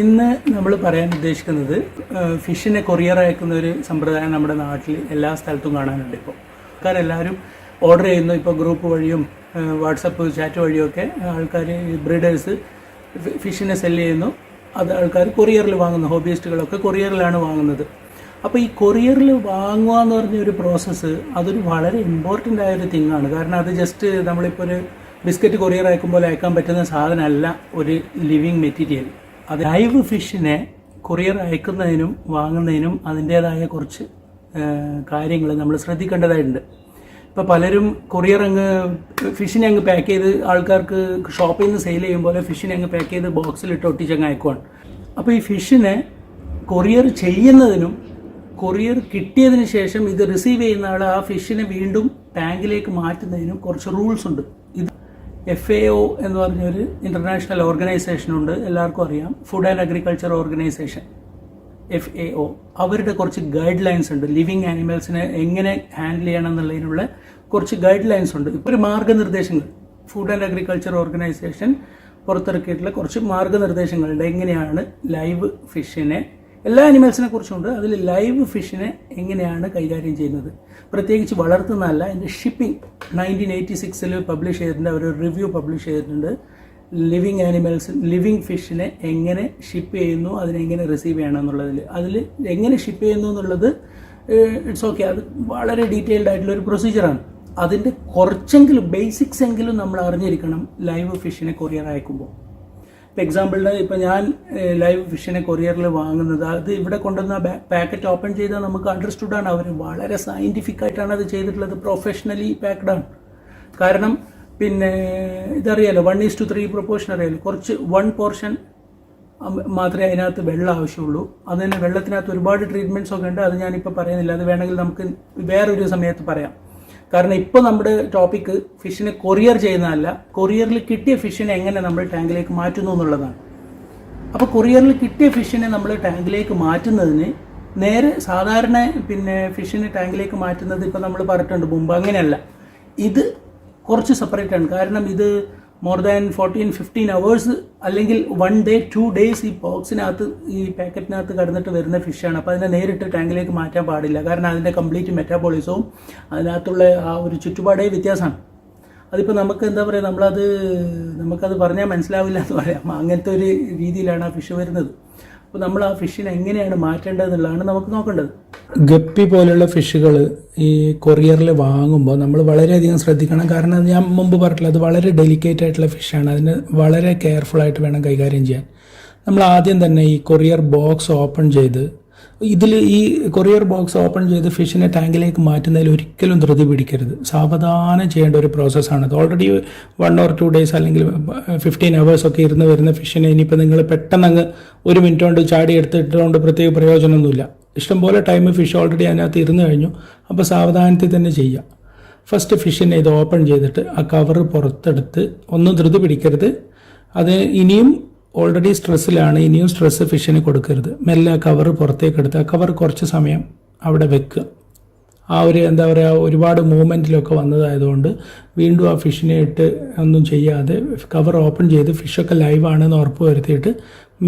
ഇന്ന് നമ്മൾ പറയാൻ ഉദ്ദേശിക്കുന്നത് ഫിഷിനെ കൊറിയർ അയക്കുന്ന ഒരു സമ്പ്രദായം നമ്മുടെ നാട്ടിൽ എല്ലാ സ്ഥലത്തും കാണാനുണ്ട്. ഇപ്പോൾ ആൾക്കാരെല്ലാവരും ഓർഡർ ചെയ്യുന്നു. ഇപ്പോൾ ഗ്രൂപ്പ് വഴിയും വാട്സപ്പ് ചാറ്റ് വഴിയൊക്കെ ആൾക്കാർ ബ്രീഡേഴ്സ് ഫിഷിനെ സെല്ല് ചെയ്യുന്നു. അത് ആൾക്കാർ കൊറിയറിൽ വാങ്ങുന്നു. ഹോബിയിസ്റ്റുകളൊക്കെ കൊറിയറിലാണ് വാങ്ങുന്നത്. അപ്പോൾ ഈ കൊറിയറിൽ വാങ്ങുക എന്ന് പറഞ്ഞൊരു പ്രോസസ്സ് അതൊരു വളരെ ഇമ്പോർട്ടൻ്റ് ആയൊരു തിങ്ങാണ്. കാരണം അത് ജസ്റ്റ് നമ്മളിപ്പോൾ ഒരു ബിസ്ക്കറ്റ് കൊറിയർ അയക്കുമ്പോൾ അയക്കാൻ പറ്റുന്ന സാധനമല്ല ഒരു ലിവിങ് മെറ്റീരിയൽ. അത് ലൈവ് ഫിഷിനെ കൊറിയർ അയക്കുന്നതിനും വാങ്ങുന്നതിനും അതിൻ്റേതായ കുറച്ച് കാര്യങ്ങൾ നമ്മൾ ശ്രദ്ധിക്കേണ്ടതായിട്ടുണ്ട്. ഇപ്പോൾ പലരും കൊറിയർ ഫിഷിനെ പാക്ക് ചെയ്ത് ആൾക്കാർക്ക് ഷോപ്പിൽ നിന്ന് സെയിൽ ചെയ്യും പോലെ ഫിഷിനെ പാക്ക് ചെയ്ത് ബോക്സിലിട്ട് ഒട്ടിച്ചങ്ങ് അയക്കുവാണ്. അപ്പോൾ ഈ ഫിഷിനെ കൊറിയർ ചെയ്യുന്നതിനും കൊറിയർ കിട്ടിയതിന് ശേഷം ഇത് റിസീവ് ചെയ്യുന്ന ആൾ ആ ഫിഷിനെ വീണ്ടും ടാങ്കിലേക്ക് മാറ്റുന്നതിനും കുറച്ച് റൂൾസ് ഉണ്ട്. ഇത് FAO എന്ന് പറഞ്ഞൊരു ഇൻ്റർനാഷണൽ ഓർഗനൈസേഷനുണ്ട്, എല്ലാവർക്കും അറിയാം. Food and agriculture organisation FAO. അവരുടെ കുറച്ച് ഗൈഡ് ലൈൻസ് ഉണ്ട്. ലിവിങ് ആനിമൽസിനെ എങ്ങനെ ഹാൻഡിൽ ചെയ്യണം എന്നുള്ളതിനുള്ള കുറച്ച് ഗൈഡ് ലൈൻസ് ഉണ്ട്. ഇപ്പോൾ ഒരു മാർഗ്ഗനിർദ്ദേശങ്ങൾ ഫുഡ് ആൻഡ് അഗ്രികൾച്ചർ ഓർഗനൈസേഷൻ പുറത്തിറക്കിയിട്ടുള്ള കുറച്ച് മാർഗ്ഗനിർദ്ദേശങ്ങളുണ്ട്. എങ്ങനെയാണ് ലൈവ് ഫിഷിനെ, എല്ലാ ആനിമൽസിനെ കുറിച്ചുണ്ട്, അതിൽ ലൈവ് ഫിഷിനെ എങ്ങനെയാണ് കൈകാര്യം ചെയ്യുന്നത്, പ്രത്യേകിച്ച് വളർത്തുന്നതല്ല. അതിൻ്റെ ഷിപ്പിംഗ് 1986 പബ്ലിഷ് ചെയ്തിട്ടുണ്ട്. അവർ റിവ്യൂ പബ്ലിഷ് ചെയ്തിട്ടുണ്ട്. ലിവിങ് ആനിമൽസ്, ലിവിങ് ഫിഷിനെ എങ്ങനെ ഷിപ്പ് ചെയ്യുന്നു, അതിനെങ്ങനെ റിസീവ് ചെയ്യണം എന്നുള്ളതിൽ. അതിൽ എങ്ങനെ ഷിപ്പ് ചെയ്യുന്നു എന്നുള്ളത് ഇറ്റ്സ് ഓക്കെ, അത് വളരെ ഡീറ്റെയിൽഡ് ആയിട്ടുള്ളൊരു പ്രൊസീജിയറാണ്. അതിൻ്റെ കുറച്ചെങ്കിലും ബേസിക്സ് എങ്കിലും നമ്മൾ അറിഞ്ഞിരിക്കണം ലൈവ് ഫിഷിനെ കൊറിയർ അയക്കുമ്പോൾ. ഇപ്പോൾ എക്സാമ്പിളിന് ഇപ്പോൾ ഞാൻ ലൈവ് ഫിഷിനെ കൊറിയറിൽ വാങ്ങുന്നത്, അത് ഇവിടെ കൊണ്ടുവന്ന പാക്കറ്റ് ഓപ്പൺ ചെയ്താൽ നമുക്ക് അണ്ടർസ്റ്റുഡാണ്. അവർ വളരെ സയൻറ്റിഫിക് ആയിട്ടാണ് അത് ചെയ്തിട്ടുള്ളത്, പ്രൊഫഷണലി പാക്ഡാണ്. കാരണം പിന്നെ ഇതറിയാലോ, 1:3 പ്രൊപ്പോർഷൻ അറിയാലോ. കുറച്ച് 1 പോർഷൻ മാത്രമേ അതിനകത്ത് വെള്ളം ആവശ്യമുള്ളൂ. അതിന് വെള്ളത്തിനകത്ത് ഒരുപാട് ട്രീറ്റ്മെൻറ്റ്സ് ഒക്കെ ഉണ്ട്. അത് ഞാനിപ്പോൾ പറയുന്നില്ല, അത് വേണമെങ്കിൽ നമുക്ക് വേറൊരു സമയത്ത് പറയാം. കാരണം ഇപ്പോൾ നമ്മുടെ ടോപ്പിക്ക് ഫിഷിനെ കൊറിയർ ചെയ്യുന്നതല്ല, കൊറിയറിൽ കിട്ടിയ ഫിഷിനെ എങ്ങനെ നമ്മൾ ടാങ്കിലേക്ക് മാറ്റുന്നു എന്നുള്ളതാണ്. അപ്പോൾ കൊറിയറിൽ കിട്ടിയ ഫിഷിനെ നമ്മൾ ടാങ്കിലേക്ക് മാറ്റുന്നതിന് നേരെ സാധാരണ പിന്നെ ഫിഷിനെ ടാങ്കിലേക്ക് മാറ്റുന്നത് ഇപ്പോൾ നമ്മൾ പറഞ്ഞിട്ടുണ്ട് മുമ്പ്, അങ്ങനെയല്ല. ഇത് കുറച്ച് സെപ്പറേറ്റ് ആണ്. കാരണം ഇത് മോർ ദാൻ 14-15 hours അല്ലെങ്കിൽ 1 day 2 days ഈ ബോക്സിനകത്ത് ഈ പാക്കറ്റിനകത്ത് കടന്നിട്ട് വരുന്ന ഫിഷാണ്. അപ്പോൾ അതിനെ നേരിട്ട് ടാങ്കിലേക്ക് മാറ്റാൻ പാടില്ല. കാരണം അതിൻ്റെ കംപ്ലീറ്റ് മെറ്റാബോളിസവും അതിനകത്തുള്ള ആ ഒരു ചുറ്റുപാടേ വ്യത്യാസമാണ്. അതിപ്പോൾ നമുക്ക് എന്താ പറയുക, നമുക്കത് പറഞ്ഞാൽ മനസ്സിലാവില്ല എന്ന് പറയാം. അങ്ങനത്തെ ഒരു രീതിയിലാണ് ആ ഫിഷ് വരുന്നത്. അപ്പോൾ നമ്മൾ ആ ഫിഷിനെ എങ്ങനെയാണ് മാറ്റേണ്ടതെന്നുള്ളതാണ് നമുക്ക് നോക്കേണ്ടത്. ഗപ്പി പോലുള്ള ഫിഷുകൾ ഈ കൊറിയറിൽ വാങ്ങുമ്പോൾ നമ്മൾ വളരെയധികം ശ്രദ്ധിക്കണം. കാരണം ഞാൻ മുമ്പ് പറഞ്ഞിട്ടുള്ളത് അത് വളരെ ഡെലിക്കേറ്റ് ആയിട്ടുള്ള ഫിഷാണ്. അതിന് വളരെ കെയർഫുള്ളായിട്ട് വേണം കൈകാര്യം ചെയ്യാൻ. നമ്മൾ ആദ്യം തന്നെ ഈ കൊറിയർ ബോക്സ് ഓപ്പൺ ചെയ്ത്, ഈ കൊറിയർ ബോക്സ് ഓപ്പൺ ചെയ്ത് ഫിഷിനെ ടാങ്കിലേക്ക് മാറ്റുന്നതിൽ ഒരിക്കലും ധൃതി പിടിക്കരുത്. സാവധാനം ചെയ്യേണ്ട ഒരു പ്രോസസ്സാണ്. അത് ഓൾറെഡി 1 or 2 days അല്ലെങ്കിൽ 15 hours ഒക്കെ ഇരുന്ന് വരുന്ന ഫിഷിനെ ഇനിയിപ്പോൾ നിങ്ങൾ പെട്ടെന്ന് അങ്ങ് 1 minute കൊണ്ട് ചാടി എടുത്തിട്ടുകൊണ്ട് പ്രത്യേക പ്രയോജനമൊന്നുമില്ല. ഇഷ്ടംപോലെ ടൈം ഫിഷ് ഓൾറെഡി അതിനകത്ത് ഇരുന്ന് കഴിഞ്ഞു. അപ്പോൾ സാവധാനത്തിൽ തന്നെ ചെയ്യുക. ഫസ്റ്റ് ഫിഷിനെ ഇത് ഓപ്പൺ ചെയ്തിട്ട് ആ കവർ പുറത്തെടുത്ത്, ഒന്നും ധൃതി പിടിക്കരുത്. അത് ഇനിയും ഓൾറെഡി സ്ട്രെസ്സിലാണ്, ഇനിയും സ്ട്രെസ്സ് ഫിഷിന് കൊടുക്കരുത്. മെല്ലെ ആ കവർ പുറത്തേക്ക് എടുത്ത് ആ കവർ കുറച്ച് സമയം അവിടെ വെക്കുക. ആ ഒരു എന്താ പറയുക, ഒരുപാട് മൂവ്മെൻറ്റിലൊക്കെ വന്നതായതുകൊണ്ട് വീണ്ടും ആ ഫിഷിനെ ഇട്ട് ഒന്നും ചെയ്യാതെ കവർ ഓപ്പൺ ചെയ്ത് ഫിഷൊക്കെ ലൈവാണെന്ന് ഉറപ്പ് വരുത്തിയിട്ട്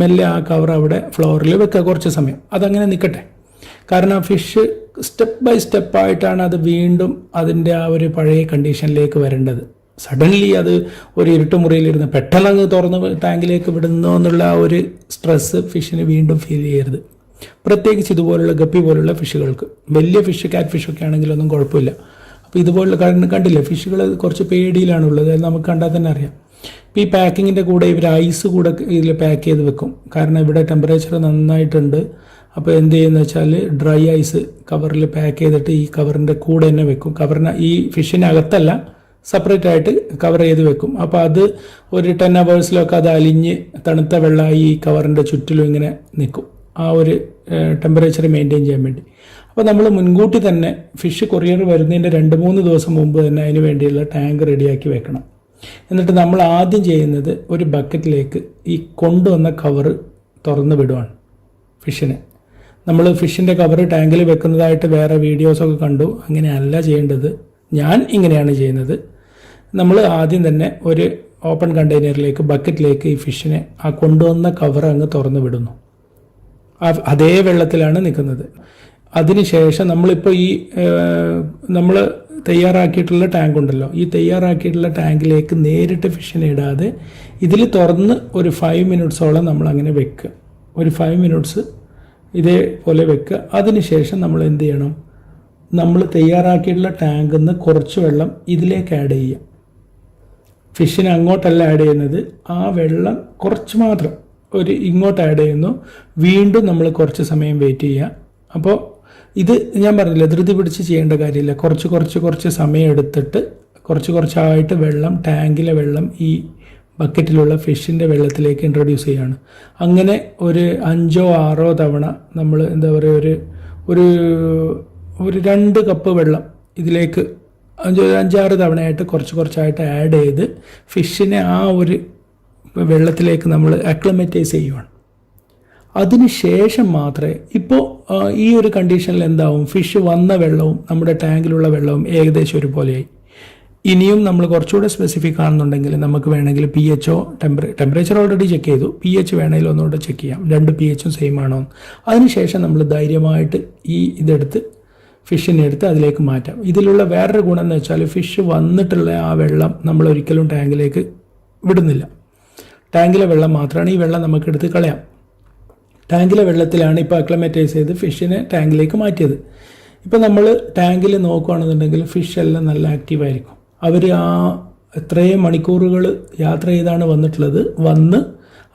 മെല്ലെ ആ കവർ അവിടെ ഫ്ലോറിൽ വെക്കുക കുറച്ച് സമയം. അതങ്ങനെ നിൽക്കട്ടെ. കാരണം ഫിഷ് സ്റ്റെപ്പ് ബൈ സ്റ്റെപ്പായിട്ടാണ് അത് വീണ്ടും അതിൻ്റെ ആ ഒരു പഴയ കണ്ടീഷനിലേക്ക് വരേണ്ടത്. സഡൻലി അത് ഒരു ഇരുട്ടുമുറിയിലിരുന്ന് പെട്ടെന്ന് തുറന്ന് ടാങ്കിലേക്ക് വിടുന്നു എന്നുള്ള ആ ഒരു സ്ട്രെസ്സ് ഫിഷിന് വീണ്ടും ഫീൽ ചെയ്യരുത്. പ്രത്യേകിച്ച് ഇതുപോലുള്ള ഗപ്പി പോലുള്ള ഫിഷുകൾക്ക്. വലിയ ഫിഷ്, ക്യാറ്റ് ഫിഷൊക്കെ ആണെങ്കിലൊന്നും കുഴപ്പമില്ല. അപ്പോൾ ഇതുപോലുള്ള കണ്ടില്ലേ, ഫിഷുകൾ കുറച്ച് പേടിയിലാണുള്ളത്. അത് നമുക്ക് കണ്ടാൽ തന്നെ അറിയാം. ഇപ്പോൾ ഈ പാക്കിങ്ങിൻ്റെ കൂടെ ഇവർ ഐസ് കൂടെ ഇതിൽ പാക്ക് ചെയ്ത് വെക്കും. കാരണം ഇവിടെ ടെമ്പറേച്ചർ നന്നായിട്ടുണ്ട്. അപ്പോൾ എന്ത് ചെയ്യുന്ന വെച്ചാൽ ഡ്രൈ ഐസ് കവറിൽ പാക്ക് ചെയ്തിട്ട് ഈ കവറിൻ്റെ കൂടെ തന്നെ വെക്കും. ഈ ഫിഷിനകത്തല്ല, സെപ്പറേറ്റ് ആയിട്ട് കവർ ചെയ്ത് വെക്കും. അപ്പോൾ അത് ഒരു 10 hours അത് അലിഞ്ഞ് തണുത്ത വെള്ളമായി ഈ കവറിൻ്റെ ചുറ്റിലും ഇങ്ങനെ നിൽക്കും, ആ ഒരു ടെമ്പറേച്ചർ മെയിൻറ്റെയിൻ ചെയ്യാൻ വേണ്ടി. അപ്പോൾ നമ്മൾ മുൻകൂട്ടി തന്നെ ഫിഷ് കൊറിയർ വരുന്നതിൻ്റെ 2-3 ദിവസം മുമ്പ് തന്നെ അതിന് വേണ്ടിയുള്ള ടാങ്ക് റെഡിയാക്കി വെക്കണം. എന്നിട്ട് നമ്മൾ ആദ്യം ചെയ്യുന്നത് ഒരു ബക്കറ്റിലേക്ക് ഈ കൊണ്ടുവന്ന കവർ തുറന്ന് വിടുവാണ് ഫിഷിനെ. നമ്മൾ ഫിഷിൻ്റെ കവർ ടാങ്കിൽ വെക്കുന്നതായിട്ട് വേറെ വീഡിയോസൊക്കെ കണ്ടു. അങ്ങനെയല്ല ചെയ്യേണ്ടത്. ഞാൻ ഇങ്ങനെയാണ് ചെയ്യുന്നത്. നമ്മൾ ആദ്യം തന്നെ ഒരു ഓപ്പൺ കണ്ടെയ്നറിലേക്ക് ബക്കറ്റിലേക്ക് ഈ ഫിഷിനെ ആ കൊണ്ടുവന്ന കവർ അങ്ങ് തുറന്ന് വിടുന്നു. അതേ വെള്ളത്തിലാണ് നിൽക്കുന്നത്. അതിനുശേഷം നമ്മളിപ്പോൾ ഈ നമ്മൾ തയ്യാറാക്കിയിട്ടുള്ള ടാങ്ക് ഉണ്ടല്ലോ, ഈ തയ്യാറാക്കിയിട്ടുള്ള ടാങ്കിലേക്ക് നേരിട്ട് ഫിഷിനെ ഇടാതെ ഇതിൽ തുറന്ന് ഒരു 5 മിനിറ്റ്സോളം നമ്മൾ അങ്ങനെ വെക്കുക. ഒരു 5 മിനിറ്റ്സ് ഇതേപോലെ വെക്കുക. അതിനുശേഷം നമ്മൾ എന്ത് ചെയ്യണം, നമ്മൾ തയ്യാറാക്കിയിട്ടുള്ള ടാങ്കിൽ നിന്ന് കുറച്ച് വെള്ളം ഇതിലേക്ക് ആഡ് ചെയ്യുക. ഫിഷിനെ അങ്ങോട്ടല്ല ആഡ് ചെയ്യുന്നത്, ആ വെള്ളം കുറച്ച് മാത്രം ഇങ്ങോട്ട് ആഡ് ചെയ്യുന്നു. വീണ്ടും നമ്മൾ കുറച്ച് സമയം വെയിറ്റ് ചെയ്യുക. അപ്പോൾ ഇത് ഞാൻ പറഞ്ഞില്ല, ധൃതി പിടിച്ച് ചെയ്യേണ്ട കാര്യമില്ല. കുറച്ച് സമയം എടുത്തിട്ട് കുറച്ചായിട്ട് വെള്ളം, ടാങ്കിലെ വെള്ളം ഈ ബക്കറ്റിലുള്ള ഫിഷിൻ്റെ വെള്ളത്തിലേക്ക് ഇൻട്രൊഡ്യൂസ് ചെയ്യുകയാണ്. അങ്ങനെ ഒരു 5-6 തവണ നമ്മൾ എന്താ പറയുക, ഒരു 2 കപ്പ് വെള്ളം ഇതിലേക്ക് 5-6 തവണയായിട്ട് കുറച്ചായിട്ട് ആഡ് ചെയ്ത് ഫിഷിനെ ആ ഒരു വെള്ളത്തിലേക്ക് നമ്മൾ അക്ലമറ്റൈസ് ചെയ്യുവാണ്. അതിനുശേഷം മാത്രമേ ഇപ്പോൾ ഈ ഒരു കണ്ടീഷനിൽ എന്താവും, ഫിഷ് വന്ന വെള്ളവും നമ്മുടെ ടാങ്കിലുള്ള വെള്ളവും ഏകദേശം ഒരുപോലെയായി. ഇനിയും നമ്മൾ കുറച്ചുകൂടെ സ്പെസിഫിക് ആണെന്നുണ്ടെങ്കിൽ നമുക്ക് വേണമെങ്കിൽ pH ടെമ്പറേച്ചർ ഓൾറെഡി ചെക്ക് ചെയ്തു, pH വേണമെങ്കിൽ ഒന്നുകൂടെ ചെക്ക് ചെയ്യാം, 2 pHും സെയിം ആണോ. അതിനുശേഷം നമ്മൾ ധൈര്യമായിട്ട് ഇതെടുത്ത് ഫിഷിനെ എടുത്ത് അതിലേക്ക് മാറ്റാം. ഇതിലുള്ള വേറൊരു ഗുണം എന്ന് വെച്ചാൽ ഫിഷ് വന്നിട്ടുള്ള ആ വെള്ളം നമ്മൾ ഒരിക്കലും ടാങ്കിലേക്ക് വിടുന്നില്ല. ടാങ്കിലെ വെള്ളം മാത്രമാണ്, ഈ വെള്ളം നമുക്ക് എടുത്ത് കളയാം. ടാങ്കിലെ വെള്ളത്തിലാണ് ഇപ്പോൾ അക്ലമറ്റൈസ് ചെയ്ത് ഫിഷിനെ ടാങ്കിലേക്ക് മാറ്റിയത്. ഇപ്പോൾ നമ്മൾ ടാങ്കിൽ നോക്കുകയാണെന്നുണ്ടെങ്കിൽ ഫിഷ് എല്ലാം നല്ല ആക്റ്റീവായിരിക്കും. അവർ എത്രയും മണിക്കൂറുകൾ യാത്ര ചെയ്താണ് വന്നിട്ടുള്ളത്.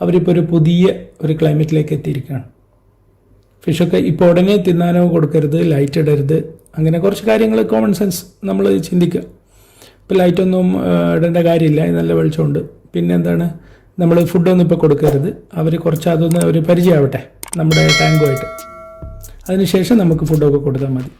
അവരിപ്പോൾ ഒരു പുതിയ ക്ലൈമറ്റിലേക്ക് എത്തിയിരിക്കുകയാണ്. ഫിഷൊക്കെ ഇപ്പോൾ ഉടനെ തിന്നാനോ കൊടുക്കരുത്, ലൈറ്റ് ഇടരുത്, അങ്ങനെ കുറച്ച് കാര്യങ്ങൾ കോമൺ സെൻസ് നമ്മൾ ചിന്തിക്കുക. ഇപ്പോൾ ലൈറ്റൊന്നും ഇടേണ്ട കാര്യമില്ല, നല്ല വെളിച്ചമുണ്ട്. പിന്നെ എന്താണ്, നമ്മൾ ഫുഡൊന്നും ഇപ്പോൾ കൊടുക്കരുത്. അവർ കുറച്ച് അതൊന്ന് ഒരു പരിചയമാവട്ടെ നമ്മുടെ ടാങ്കുമായിട്ട്. അതിനുശേഷം നമുക്ക് ഫുഡൊക്കെ കൊടുത്താൽ മതി.